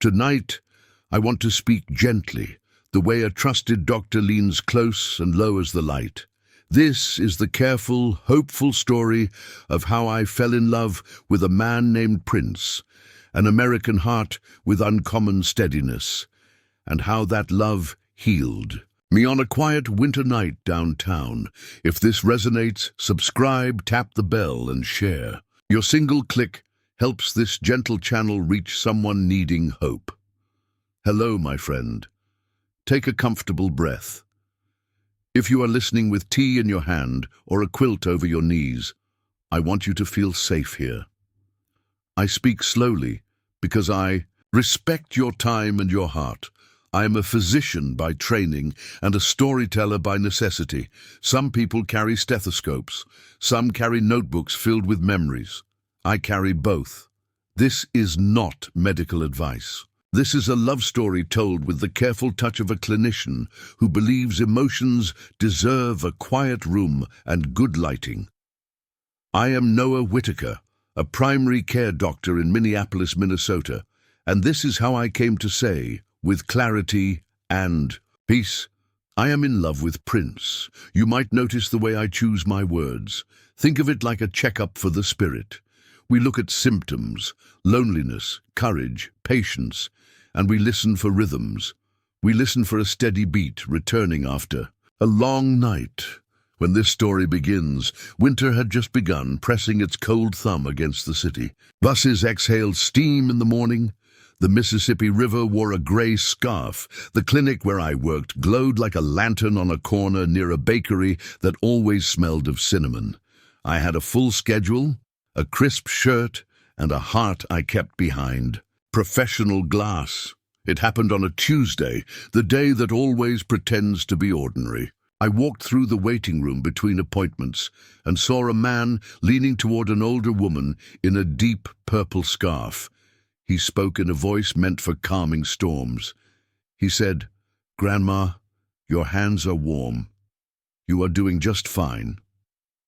Tonight, I want to speak gently, the way a trusted doctor leans close and lowers the light. This is the careful, hopeful story of how I fell in love with a man named Prince, an American heart with uncommon steadiness, and how that love healed me on a quiet winter night downtown. If this resonates, subscribe, tap the bell, and share. Your single click helps this gentle channel reach someone needing hope. Hello, my friend. Take a comfortable breath. If you are listening with tea in your hand or a quilt over your knees, I want you to feel safe here. I speak slowly because I respect your time and your heart. I am a physician by training and a storyteller by necessity. Some people carry stethoscopes. Some carry notebooks filled with memories. I carry both. This is not medical advice. This is a love story told with the careful touch of a clinician who believes emotions deserve a quiet room and good lighting. I am Noah Whitaker, a primary care doctor in Minneapolis, Minnesota, and this is how I came to say, with clarity and peace, I am in love with Prince. You might notice the way I choose my words. Think of it like a checkup for the spirit. We look at symptoms, loneliness, courage, patience, and we listen for rhythms. We listen for a steady beat returning after a long night. When this story begins, winter had just begun, pressing its cold thumb against the city. Buses exhaled steam in the morning. The Mississippi River wore a gray scarf. The clinic where I worked glowed like a lantern on a corner near a bakery that always smelled of cinnamon. I had a full schedule, a crisp shirt, and a heart I kept behind. Professional glass. It happened on a Tuesday, the day that always pretends to be ordinary. I walked through the waiting room between appointments and saw a man leaning toward an older woman in a deep purple scarf. He spoke in a voice meant for calming storms. He said, "Grandma, your hands are warm. You are doing just fine."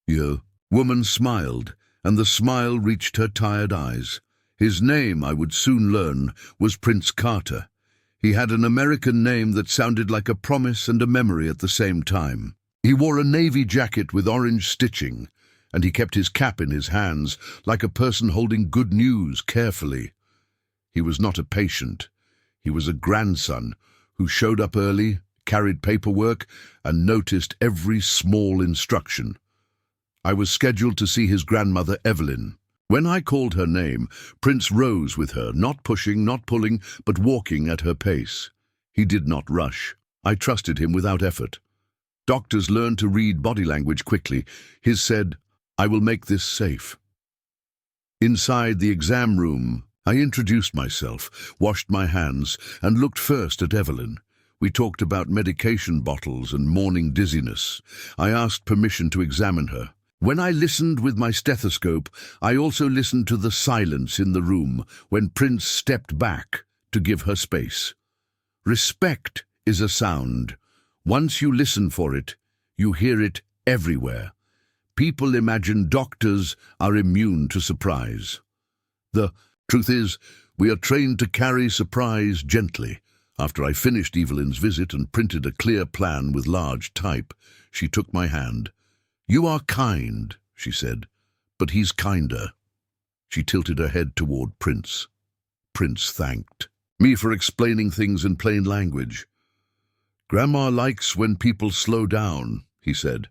The woman smiled, and the smile reached her tired eyes. His name, I would soon learn, was Prince Carter. He had an American name that sounded like a promise and a memory at the same time. He wore a navy jacket with orange stitching, and he kept his cap in his hands like a person holding good news carefully. He was not a patient. He was a grandson who showed up early, carried paperwork, and noticed every small instruction. I was scheduled to see his grandmother, Evelyn. When I called her name, Prince rose with her, not pushing, not pulling, but walking at her pace. He did not rush. I trusted him without effort. Doctors learn to read body language quickly. His said, "I will make this safe." Inside the exam room, I introduced myself, washed my hands, and looked first at Evelyn. We talked about medication bottles and morning dizziness. I asked permission to examine her. When I listened with my stethoscope, I also listened to the silence in the room when Prince stepped back to give her space. Respect is a sound. Once you listen for it, you hear it everywhere. People imagine doctors are immune to surprise. The truth is, we are trained to carry surprise gently. After I finished Evelyn's visit and printed a clear plan with large type, she took my hand. "You are kind," she said, "but he's kinder." She tilted her head toward Prince. Prince thanked me for explaining things in plain language. "Grandma likes when people slow down," he said.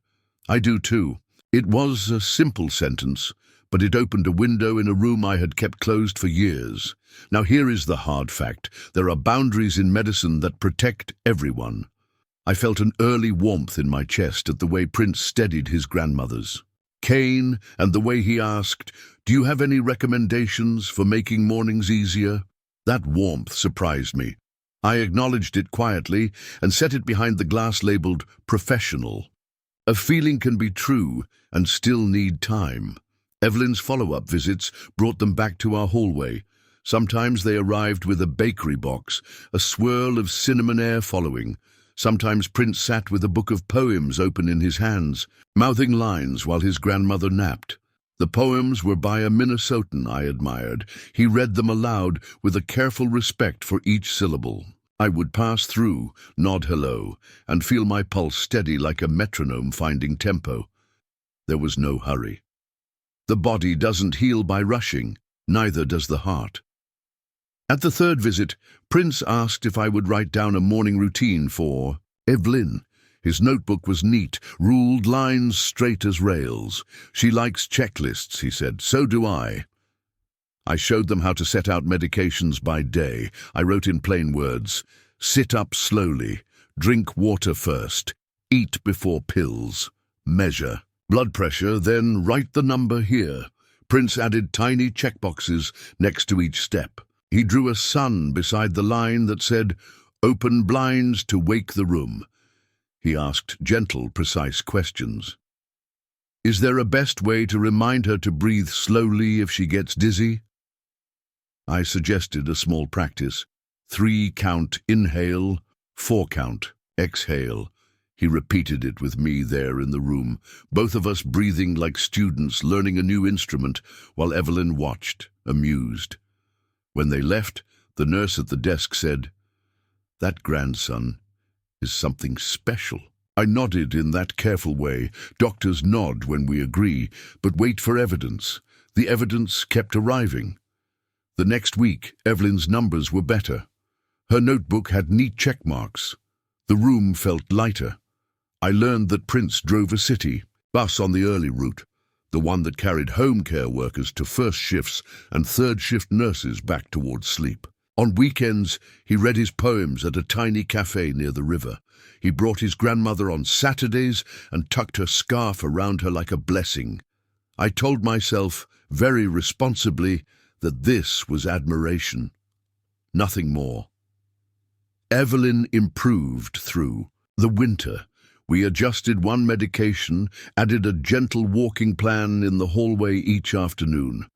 "I do too." It was a simple sentence, but it opened a window in a room I had kept closed for years. Now here is the hard fact. There are boundaries in medicine that protect everyone. I felt an early warmth in my chest at the way Prince steadied his grandmother's cane and the way he asked, "Do you have any recommendations for making mornings easier?" That warmth surprised me. I acknowledged it quietly and set it behind the glass labeled "professional." A feeling can be true and still need time. Evelyn's follow-up visits brought them back to our hallway. Sometimes they arrived with a bakery box, a swirl of cinnamon air following. Sometimes Prince sat with a book of poems open in his hands, mouthing lines while his grandmother napped. The poems were by a Minnesotan I admired. He read them aloud with a careful respect for each syllable. I would pass through, nod hello, and feel my pulse steady like a metronome finding tempo. There was no hurry. The body doesn't heal by rushing, neither does the heart. At the third visit, Prince asked if I would write down a morning routine for Evelyn. His notebook was neat, ruled lines straight as rails. She likes checklists, he said. So do I. I showed them how to set out medications by day. I wrote in plain words, sit up slowly, drink water first, eat before pills, measure blood pressure, then write the number here. Prince added tiny checkboxes next to each step. He drew a sun beside the line that said, open blinds to wake the room. He asked gentle, precise questions. Is there a best way to remind her to breathe slowly if she gets dizzy? I suggested a small practice. 3-count inhale, 4-count exhale. He repeated it with me there in the room, both of us breathing like students learning a new instrument, while Evelyn watched, amused. When they left, the nurse at the desk said, that grandson is something special. I nodded in that careful way. Doctors nod when we agree, but wait for evidence. The evidence kept arriving. The next week, Evelyn's numbers were better. Her notebook had neat check marks. The room felt lighter. I learned that Prince drove a city bus on the early route, the one that carried home care workers to first shifts and third shift nurses back towards sleep. On weekends, he read his poems at a tiny cafe near the river. He brought his grandmother on Saturdays and tucked her scarf around her like a blessing. I told myself, very responsibly, that this was admiration. Nothing more. Evelyn improved through the winter. We adjusted one medication, added a gentle walking plan in the hallway each afternoon.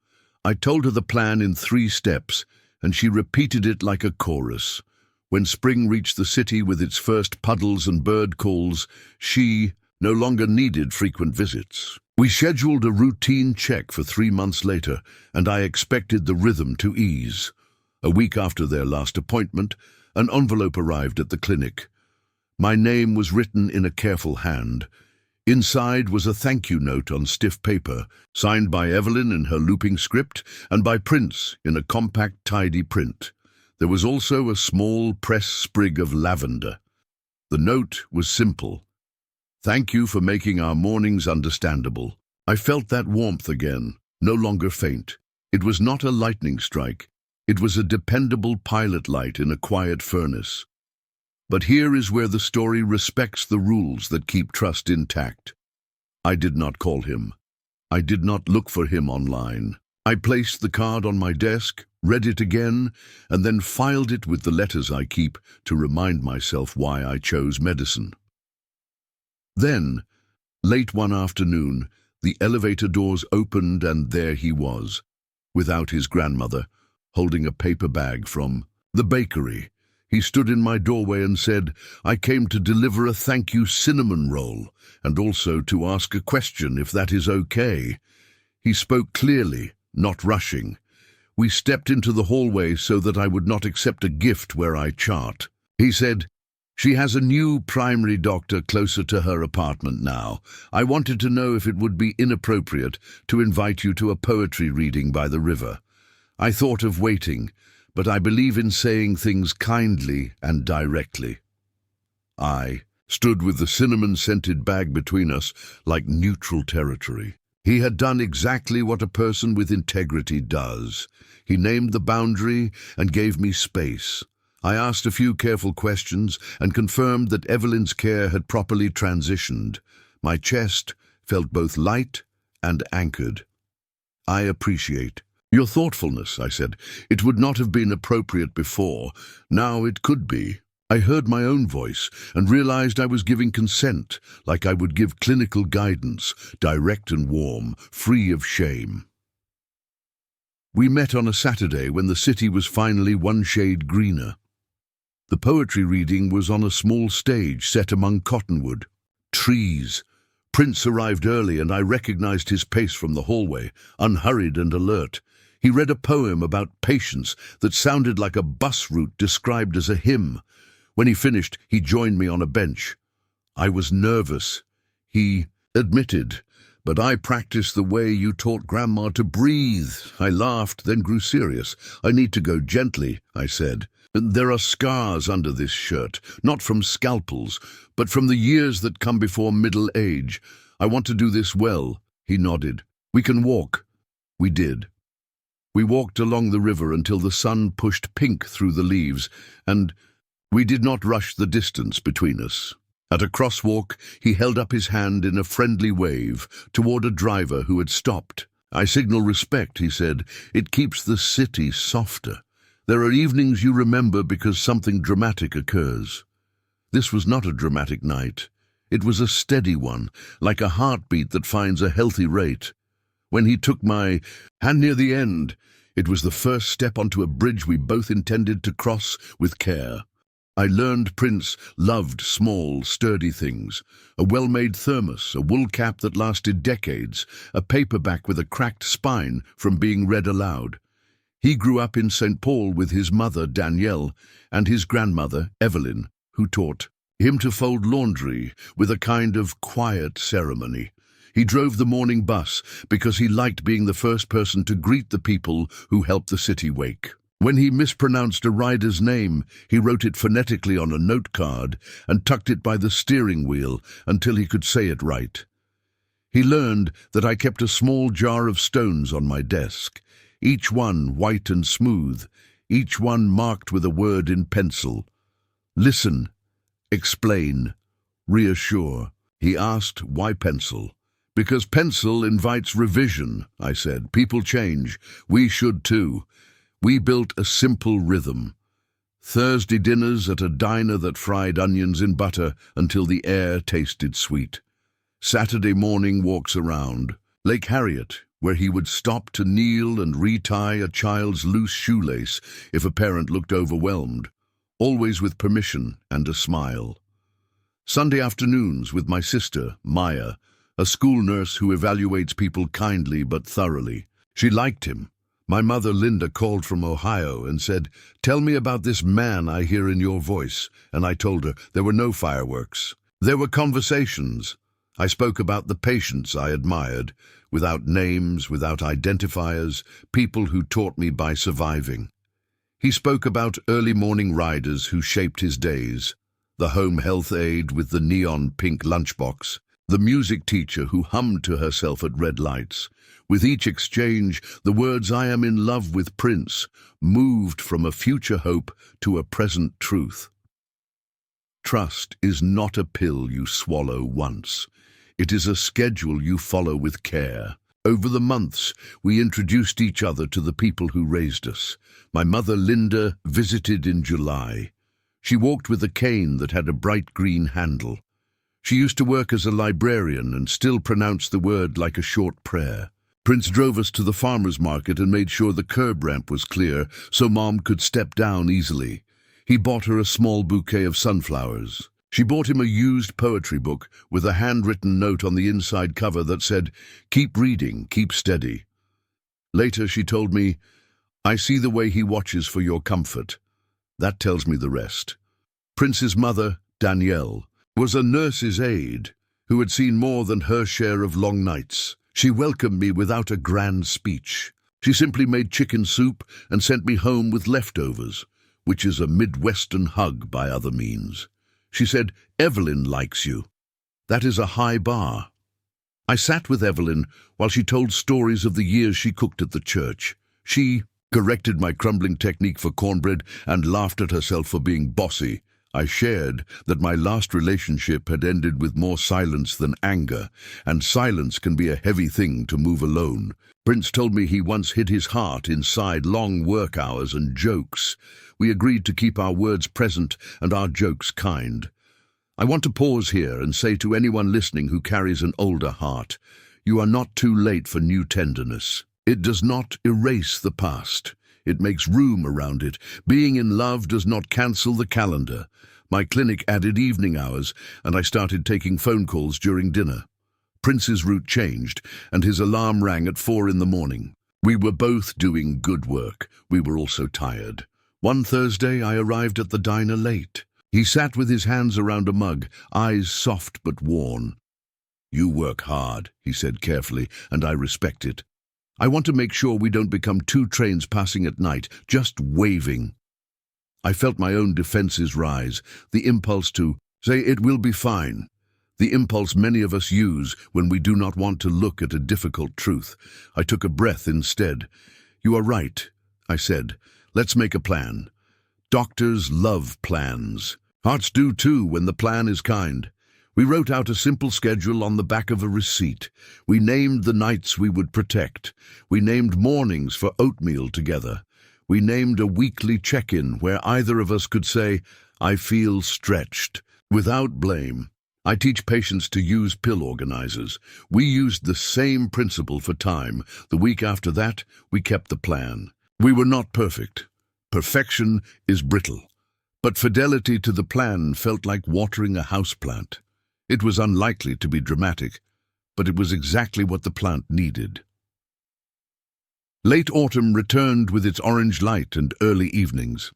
I told her the plan in 3 steps, and she repeated it like a chorus. When spring reached the city with its first puddles and bird calls, she no longer needed frequent visits. We scheduled a routine check for 3 months later, and I expected the rhythm to ease. A week after their last appointment, an envelope arrived at the clinic. My name was written in a careful hand. Inside was a thank you note on stiff paper, signed by Evelyn in her looping script and by Prince in a compact, tidy print. There was also a small pressed sprig of lavender. The note was simple. Thank you for making our mornings understandable. I felt that warmth again, no longer faint. It was not a lightning strike. It was a dependable pilot light in a quiet furnace. But here is where the story respects the rules that keep trust intact. I did not call him. I did not look for him online. I placed the card on my desk, read it again, and then filed it with the letters I keep to remind myself why I chose medicine. Then, late one afternoon, the elevator doors opened and there he was, without his grandmother, holding a paper bag from the bakery. He stood in my doorway and said, I came to deliver a thank you cinnamon roll, and also to ask a question if that is okay. He spoke clearly, not rushing. We stepped into the hallway so that I would not accept a gift where I chart. He said, she has a new primary doctor closer to her apartment now. I wanted to know if it would be inappropriate to invite you to a poetry reading by the river. I thought of waiting, but I believe in saying things kindly and directly. I stood with the cinnamon-scented bag between us like neutral territory. He had done exactly what a person with integrity does. He named the boundary and gave me space. I asked a few careful questions and confirmed that Evelyn's care had properly transitioned. My chest felt both light and anchored. I appreciate your thoughtfulness, I said. It would not have been appropriate before. Now it could be. I heard my own voice and realized I was giving consent, like I would give clinical guidance, direct and warm, free of shame. We met on a Saturday when the city was finally one shade greener. The poetry reading was on a small stage set among cottonwood. Trees, Prince arrived early, and I recognized his pace from the hallway, unhurried and alert. He read a poem about patience that sounded like a bus route described as a hymn. When he finished, he joined me on a bench. I was nervous, he admitted, but I practiced the way you taught Grandma to breathe. I laughed, then grew serious. I need to go gently, I said. There are scars under this shirt, not from scalpels, but from the years that come before middle age. I want to do this well. He nodded. We can walk. We did. We walked along the river until the sun pushed pink through the leaves, and we did not rush the distance between us. At a crosswalk, he held up his hand in a friendly wave toward a driver who had stopped. I signal respect, he said. It keeps the city softer. There are evenings you remember because something dramatic occurs. This was not a dramatic night. It was a steady one, like a heartbeat that finds a healthy rate. When he took my hand near the end, it was the first step onto a bridge we both intended to cross with care. I learned Prince loved small, sturdy things. A well-made thermos, a wool cap that lasted decades, a paperback with a cracked spine from being read aloud. He grew up in St. Paul with his mother, Danielle, and his grandmother, Evelyn, who taught him to fold laundry with a kind of quiet ceremony. He drove the morning bus because he liked being the first person to greet the people who helped the city wake. When he mispronounced a rider's name, he wrote it phonetically on a note card and tucked it by the steering wheel until he could say it right. He learned that I kept a small jar of stones on my desk, each one white and smooth, each one marked with a word in pencil. Listen, explain, reassure. He asked, why pencil? Because pencil invites revision, I said. People change. We should too. We built a simple rhythm. Thursday dinners at a diner that fried onions in butter until the air tasted sweet. Saturday morning walks around Lake Harriet, where he would stop to kneel and retie a child's loose shoelace if a parent looked overwhelmed, always with permission and a smile. Sunday afternoons with my sister, Maya, a school nurse who evaluates people kindly but thoroughly. She liked him. My mother, Linda, called from Ohio and said, "Tell me about this man I hear in your voice." And I told her there were no fireworks. There were conversations. I spoke about the patients I admired, without names, without identifiers, people who taught me by surviving. He spoke about early morning riders who shaped his days, the home health aide with the neon pink lunchbox, the music teacher who hummed to herself at red lights. With each exchange, the words "I am in love with Prince" moved from a future hope to a present truth. Trust is not a pill you swallow once. It is a schedule you follow with care. Over the months, we introduced each other to the people who raised us. My mother, Linda, visited in July. She walked with a cane that had a bright green handle. She used to work as a librarian and still pronounced the word like a short prayer. Prince drove us to the farmer's market and made sure the curb ramp was clear so Mom could step down easily. He bought her a small bouquet of sunflowers. She bought him a used poetry book with a handwritten note on the inside cover that said, "Keep reading, keep steady." Later she told me, "I see the way he watches for your comfort. That tells me the rest." Prince's mother, Danielle, was a nurse's aide who had seen more than her share of long nights. She welcomed me without a grand speech. She simply made chicken soup and sent me home with leftovers, which is a Midwestern hug by other means. She said, "Evelyn likes you." That is a high bar. I sat with Evelyn while she told stories of the years she cooked at the church. She corrected my crumbling technique for cornbread and laughed at herself for being bossy. I shared that my last relationship had ended with more silence than anger, and silence can be a heavy thing to move alone. Prince told me he once hid his heart inside long work hours and jokes. We agreed to keep our words present and our jokes kind. I want to pause here and say to anyone listening who carries an older heart, you are not too late for new tenderness. It does not erase the past. It makes room around it. Being in love does not cancel the calendar. My clinic added evening hours, and I started taking phone calls during dinner. Prince's route changed, and his alarm rang at 4 in the morning. We were both doing good work. We were also tired. One Thursday, I arrived at the diner late. He sat with his hands around a mug, eyes soft but worn. "You work hard," he said carefully, "and I respect it. I want to make sure we don't become two trains passing at night, just waving." I felt my own defenses rise, the impulse to say it will be fine. The impulse many of us use when we do not want to look at a difficult truth. I took a breath instead. "You are right," I said. "Let's make a plan. Doctors love plans. Hearts do too when the plan is kind." We wrote out a simple schedule on the back of a receipt. We named the nights we would protect. We named mornings for oatmeal together. We named a weekly check-in where either of us could say, "I feel stretched," without blame. I teach patients to use pill organizers. We used the same principle for time. The week after that, we kept the plan. We were not perfect. Perfection is brittle. But fidelity to the plan felt like watering a houseplant. It was unlikely to be dramatic, but it was exactly what the plant needed. Late autumn returned with its orange light and early evenings.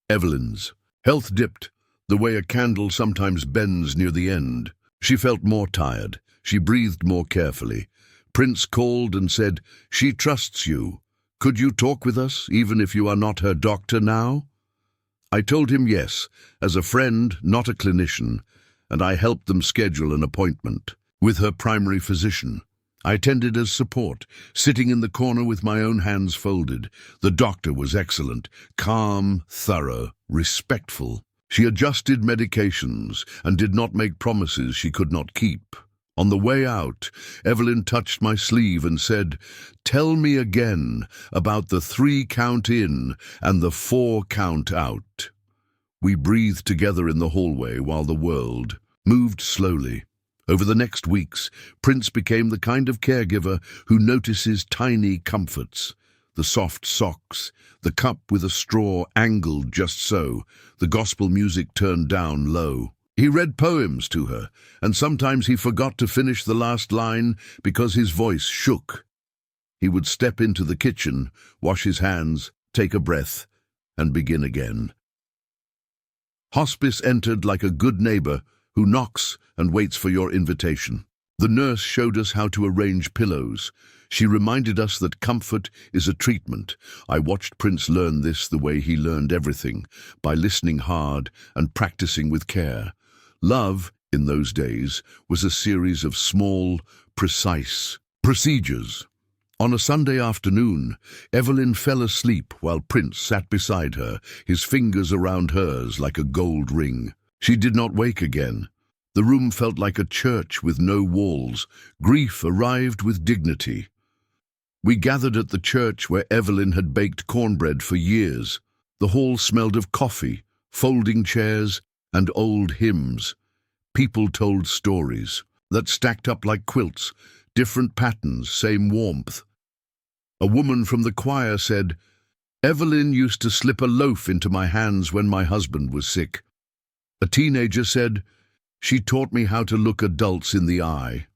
Evelyn's health dipped, the way a candle sometimes bends near the end. She felt more tired. She breathed more carefully. Prince called and said, "She trusts you. Could you talk with us, even if you are not her doctor now?" I told him yes, as a friend, not a clinician, and I helped them schedule an appointment with her primary physician. I attended as support, sitting in the corner with my own hands folded. The doctor was excellent, calm, thorough, respectful. She adjusted medications and did not make promises she could not keep. On the way out, Evelyn touched my sleeve and said, "Tell me again about the 3 count in and the 4 count out." We breathed together in the hallway while the world moved slowly. Over the next weeks, Prince became the kind of caregiver who notices tiny comforts. The soft socks, the cup with a straw angled just so, the gospel music turned down low. He read poems to her, and sometimes he forgot to finish the last line because his voice shook. He would step into the kitchen, wash his hands, take a breath, and begin again. Hospice entered like a good neighbor who knocks and waits for your invitation. The nurse showed us how to arrange pillows. She reminded us that comfort is a treatment. I watched Prince learn this the way he learned everything, by listening hard and practicing with care. Love, in those days, was a series of small, precise procedures. On a Sunday afternoon, Evelyn fell asleep while Prince sat beside her, his fingers around hers like a gold ring. She did not wake again. The room felt like a church with no walls. Grief arrived with dignity. We gathered at the church where Evelyn had baked cornbread for years. The hall smelled of coffee, folding chairs, and old hymns. People told stories that stacked up like quilts, different patterns, same warmth. A woman from the choir said, "Evelyn used to slip a loaf into my hands when my husband was sick." A teenager said, "She taught me how to look adults in the eye."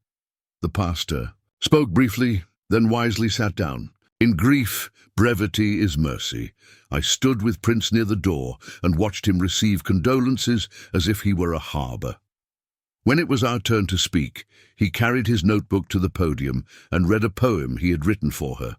The pastor spoke briefly, then wisely sat down. In grief, brevity is mercy. I stood with Prince near the door and watched him receive condolences as if he were a harbor. When it was our turn to speak, he carried his notebook to the podium and read a poem he had written for her.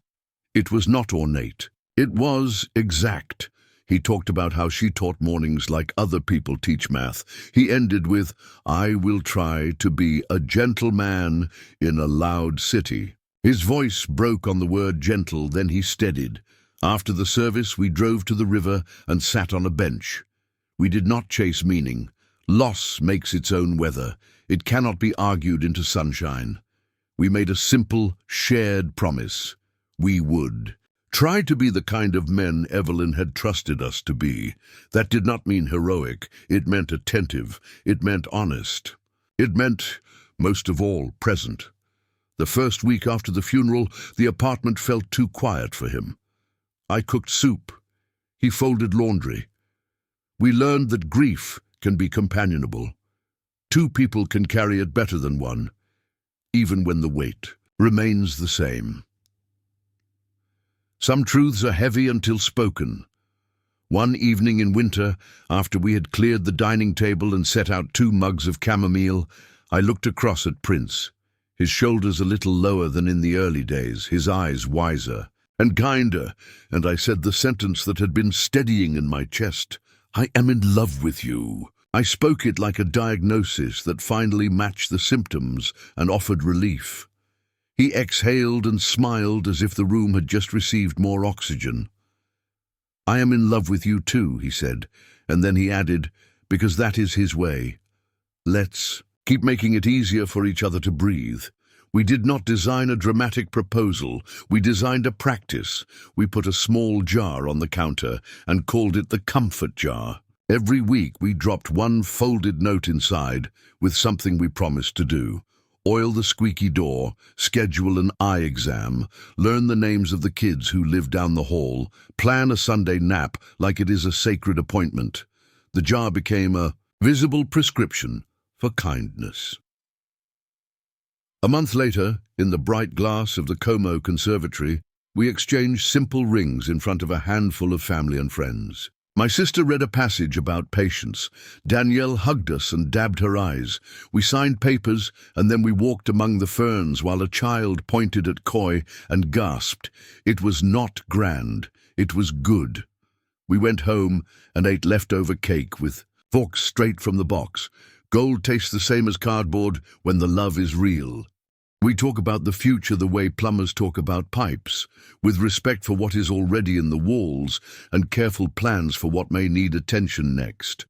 It was not ornate. It was exact. He talked about how she taught mornings like other people teach math. He ended with, "I will try to be a gentleman in a loud city." His voice broke on the word gentle, then he steadied. After the service, we drove to the river and sat on a bench. We did not chase meaning. Loss makes its own weather. It cannot be argued into sunshine. We made a simple, shared promise. We would try to be the kind of men Evelyn had trusted us to be. That did not mean heroic. It meant attentive. It meant honest. It meant, most of all, present. The first week after the funeral, the apartment felt too quiet for him. I cooked soup. He folded laundry. We learned that grief can be companionable. 2 people can carry it better than one. even when the weight remains the same. Some truths are heavy until spoken. One evening in winter, after we had cleared the dining table and set out 2 mugs of chamomile, I looked across at Prince, his shoulders a little lower than in the early days, his eyes wiser and kinder, and I said the sentence that had been steadying in my chest. I am in love with you. I spoke it like a diagnosis that finally matched the symptoms and offered relief. He exhaled and smiled as if the room had just received more oxygen. I am in love with you too, he said, and then he added, because that is his way. Let's keep making it easier for each other to breathe. We did not design a dramatic proposal. We designed a practice. We put a small jar on the counter and called it the comfort jar. Every week we dropped 1 folded note inside with something we promised to do. Oil the squeaky door, schedule an eye exam, learn the names of the kids who live down the hall, plan a Sunday nap like it is a sacred appointment. The jar became a visible prescription for kindness. A month later, in the bright glass of the Como Conservatory, we exchanged simple rings in front of a handful of family and friends. My sister read a passage about patience. Danielle hugged us and dabbed her eyes. We signed papers, and then we walked among the ferns while a child pointed at Koi and gasped. It was not grand. It was good. We went home and ate leftover cake with forks straight from the box. Gold tastes the same as cardboard when the love is real. We talk about the future the way plumbers talk about pipes, with respect for what is already in the walls and careful plans for what may need attention next.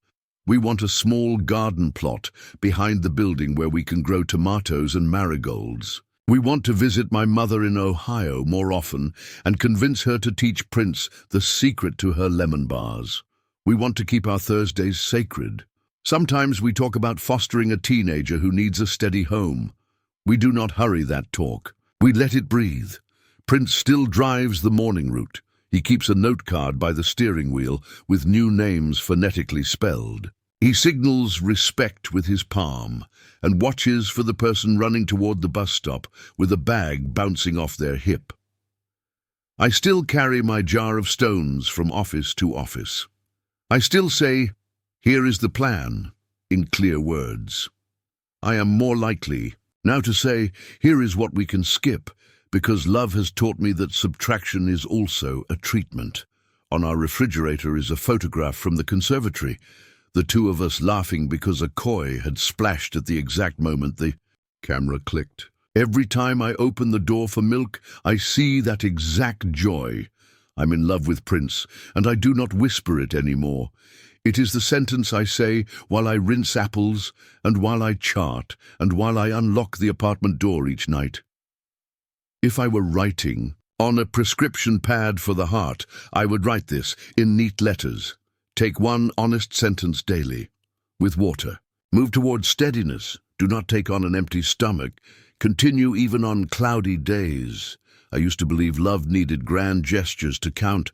We want a small garden plot behind the building where we can grow tomatoes and marigolds. We want to visit my mother in Ohio more often and convince her to teach Prince the secret to her lemon bars. We want to keep our Thursdays sacred. Sometimes we talk about fostering a teenager who needs a steady home. We do not hurry that talk. We let it breathe. Prince still drives the morning route. He keeps a note card by the steering wheel with new names phonetically spelled. He signals respect with his palm and watches for the person running toward the bus stop with a bag bouncing off their hip. I still carry my jar of stones from office to office. I still say, "Here is the plan," in clear words. I am more likely now to say, "Here is what we can skip," because love has taught me that subtraction is also a treatment. On our refrigerator is a photograph from the conservatory, the 2 of us laughing because a koi had splashed at the exact moment the camera clicked. Every time I open the door for milk, I see that exact joy. I'm in love with Prince, and I do not whisper it anymore. It is the sentence I say while I rinse apples, and while I chart, and while I unlock the apartment door each night. If I were writing on a prescription pad for the heart, I would write this in neat letters. Take 1 honest sentence daily. With water. Move towards steadiness. Do not take on an empty stomach. Continue even on cloudy days. I used to believe love needed grand gestures to count.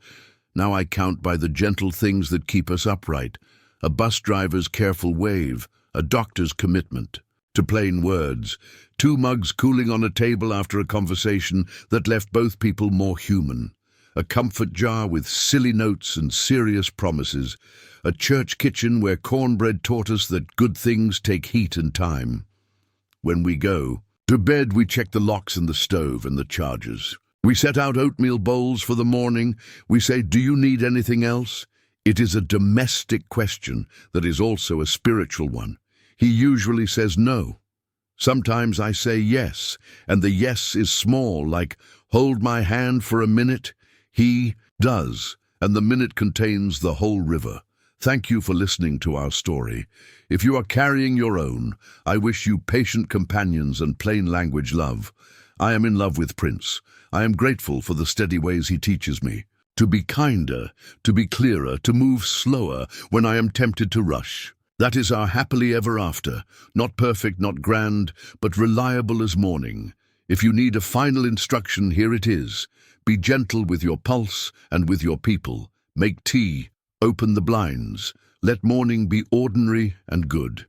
Now I count by the gentle things that keep us upright. A bus driver's careful wave, a doctor's commitment. To plain words, 2 mugs cooling on a table after a conversation that left both people more human. A comfort jar with silly notes and serious promises. A church kitchen where cornbread taught us that good things take heat and time. When we go to bed, we check the locks in the stove and the chargers. We set out oatmeal bowls for the morning. We say, "Do you need anything else?" It is a domestic question that is also a spiritual one. He usually says no. Sometimes I say yes, and the yes is small, like, "Hold my hand for a minute." He does, and the minute contains the whole river. Thank you for listening to our story. If you are carrying your own, I wish you patient companions and plain language love. I am in love with Prince. I am grateful for the steady ways he teaches me. To be kinder, to be clearer, to move slower when I am tempted to rush. That is our happily ever after. Not perfect, not grand, but reliable as morning. If you need a final instruction, here it is. Be gentle with your pulse and with your people. Make tea. Open the blinds. Let morning be ordinary and good.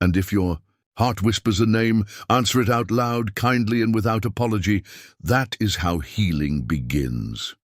And if you're Heart whispers a name, answer it out loud, kindly and without apology. That is how healing begins.